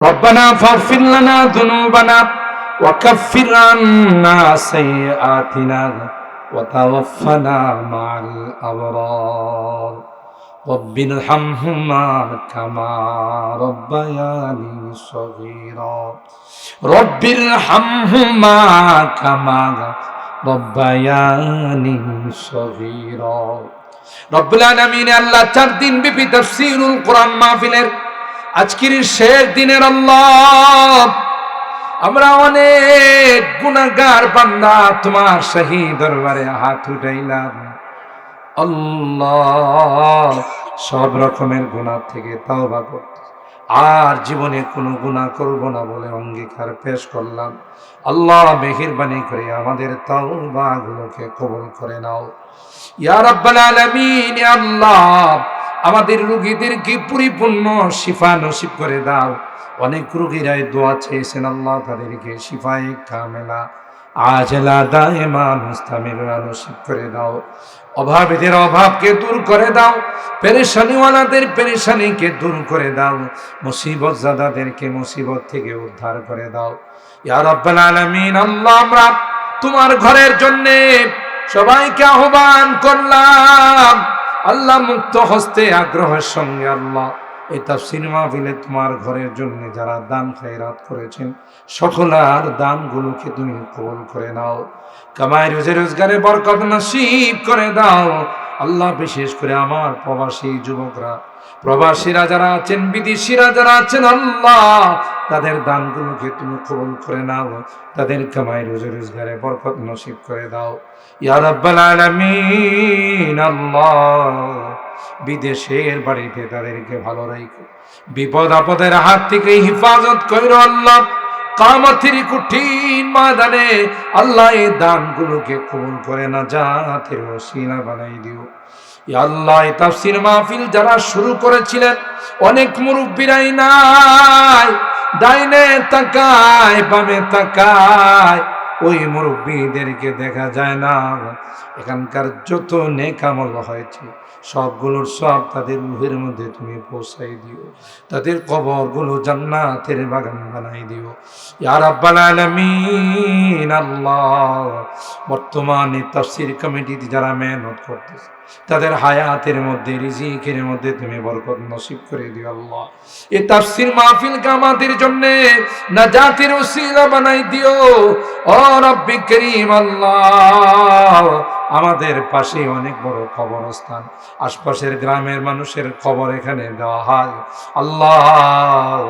ربنا فاغفر لنا ذنوبنا وكفر عنا سيئاتنا وتوفنا مع الأبرار رب ارحمهما كما ربياني صغيرا رب ارحمهما كما ربياني صغيرا রব্বুল আলামিন আল্লাহ 4 দিন ব্যাপী তাফসীরুল কোরআন মাহফিলের আজকের শেষ দিনের আল্লাহ আমরা অনেক গুনাহগার বান্দা তোমার শাহী দরবারে হাত উঠাইলাম আল্লাহ সব রকমের গুনাহ থেকে তওবা করতে আর জীবনে কোনো গুনাহ করব না বলে অঙ্গীকার পেশ করলাম আল্লাহ মেহেরবানি করে আমাদের তওবাগুলোকে কবুল করে নাও ইয়া রাব্বাল আলামিন ইয়া আল্লাহ আমাদের রোগীদেরকে পরিপূর্ণ শিফা নসিব করে দাও অনেক রোগীরাই দোয়া চেয়েছেন আল্লাহ তাদেরকে শিফায়ে কামেলা আজলা দায়েমা মুস্তামিরা নসিব করে দাও অভাবীদের অভাবকে দূর করে দাও পেরেশানিওয়ালাদের পেরেশানিকে দূর করে দাও মুসিবত জাদাদেরকে মুসিবত থেকে উদ্ধার করে দাও ইয়া রাব্বাল আলামিন আল্লাহ আমরা তোমার ঘরের জন্য সবাইকে আহ্বান করলাম আল্লাহ মুক্ত হস্তে আগ্রহের সঙ্গে আল্লাহ এই তাফসীর মাহফিলে তোমার ঘরের জন্য যারা দান খয়রাত করেছেন সকলের দানগুলোকে তুমি কবুল করে নাও কামাই রোজে রোজগারে বরকত নসিব করে দাও আল্লাহ বিশেষ করে আমার প্রবাসী যুবকরা প্রবাসীরা যারা আছেন বিদেশিরা যারা আছেন আল্লাহ তাদের দানগুলোকে তুমি কবুল করে নাও তাদের কামাই রোজে রোজগারে বরকত নসিব করে দাও ইয়া রাব্বাল আলামিন আল্লাহ বিদেশের বাড়িতে তাদেরকে ভালো রাখো বিপদ আপদের হাত থেকে হেফাজত করো আল্লাহ কিয়ামতের কঠিন ময়দানে আল্লাহ এই দানগুলোকে কবুল করে না জান্নাতের ওসিলা বানাই দিও ইয়া আল্লাহ এই তাফসীর মাহফিল যারা শুরু করেছিলেন অনেক মুরব্বিরাই নাই ডাইনে তাকায় বামে তাকায় ওই মুরব্বীদেরকে দেখা যায় না এখানকার যত নেক আমল হয়েছে সবগুলোর সব তাদের রূহের মধ্যে তুমি পৌঁছাই দিও তাদের কবরগুলো জান্নাতের বাগান বানাই দিও ইয়া রাব্বাল আলামিন আল্লাহ বর্তমানে তাফসীর কমিটিতে যারা মেহনত করতেছে তাদের হায়াতের মধ্যে রিজিকের মধ্যে তুমি বরকত নসিব করে দিও আল্লাহ এই তাফসীর মাহফিলকে আমাদের জন্য নাজাতের ওসিলা বানাই দিও ও রব্বি করিম আল্লাহ আমাদের পাশে অনেক বড় কবরস্থান আশপাশের গ্রামের মানুষের খবর এখানে দেওয়া হয় আল্লাহ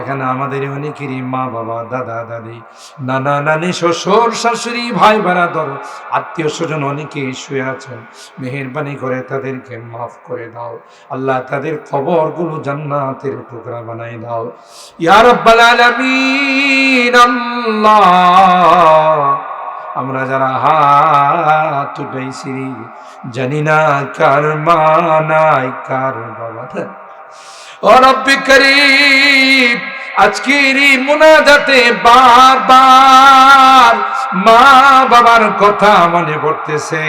এখানে আমাদের অনেকেরই মা বাবা দাদা দাদি নানা নানি শ্বশুর শাশুড়ি ভাই বারাদর আত্মীয় স্বজন অনেকেই শুয়ে আছেন মেহেরবানি করে তাদেরকে মাফ করে দাও আল্লাহ তাদের খবরগুলো জান্নাতের টুকরা বানাই দাও ইয়া রাব্বাল আলামিন আল্লাহ আমরা যারা হাত উঠাইছি জানি না কার মা নাই কার বাবা ও রব্বি করিম আজকের এই মুনাজাতে বারবার মা বাবার কথা মনে পড়তেছে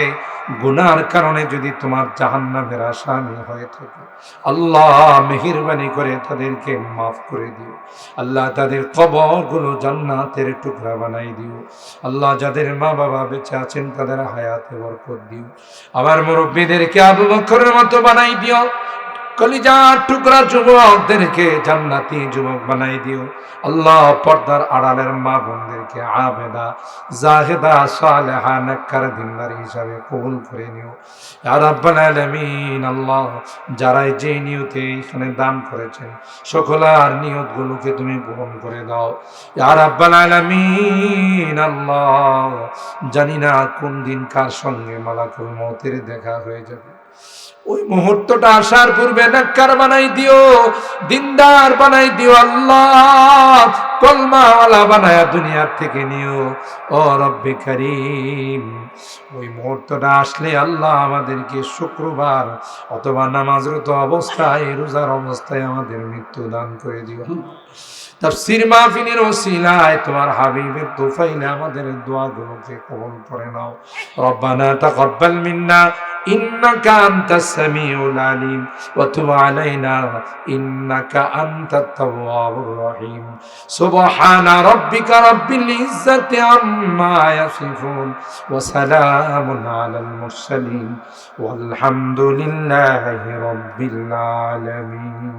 গুনার কারণে যদি তোমার জাহান্নামের আসামি হয়ে থাকে আল্লাহ মেহেরবানি করে তাদেরকে মাফ করে দিও আল্লাহ তাদের কবরগুলো জান্নাতের টুকরা বানাই দিও আল্লাহ যাদের মা বাবা বেঁচে আছেন তাদের হায়াতে বরকত দিও আবার মুরব্বীদেরকে আবু বকরের মতো বানাই দিও কলিজার টুকরা যুবকদেরকে জান্নাতি যুবক বানাই দিও আল্লাহ পর্দার আড়ালের মা বোনদেরকে আবেদা জাহেদা সালেহা নেককার দিনদার হিসাবে কবুল করে নিও ইয়া রাব্বাল আলামিন আল্লাহ যারা যে নিয়তে এখানে দান করেছেন সকলের নিয়তগুলোকে তুমি পূরণ করে দাও ইয়া রাব্বাল আলামিন আল্লাহ জানি না কোন দিন কার সঙ্গে মালাকুল মউতের দেখা হয়ে যাবে ওই মুহূর্তটা আসার পূর্বে নেককার বানাই দিও দিনদার বানাই দিও আল্লাহ কলমাওয়ালা বানায়া দুনিয়ার থেকে নিও ও রব্বি করিম ওই মুহূর্তটা আসলে আল্লাহ আমাদেরকে শুক্রবার অথবা নামাজরত অবস্থায় রোজার অবস্থায় আমাদের মৃত্যু দান করে দিও তাফসীর মাহফিলের ওসিলায় তোমার হাবিবের তুফাইলে আমাদের দোয়াগুলোকে কবুল করে নাও। রব্বানা তাকাব্বাল মিন্না ইন্নাকা আনতাস সামিউল আলিম ওয়া তুব আলাইনা ইন্নাকা আনতাত তাওয়াবুর রহিম। সুবহানা রাব্বিকা রাব্বিল ইজ্জাতি আম্মা ইয়াসিফুন ওয়া সালামুন আলাল মুরসালিন ওয়াল হামদুলিল্লাহি রাব্বিল আলামিন।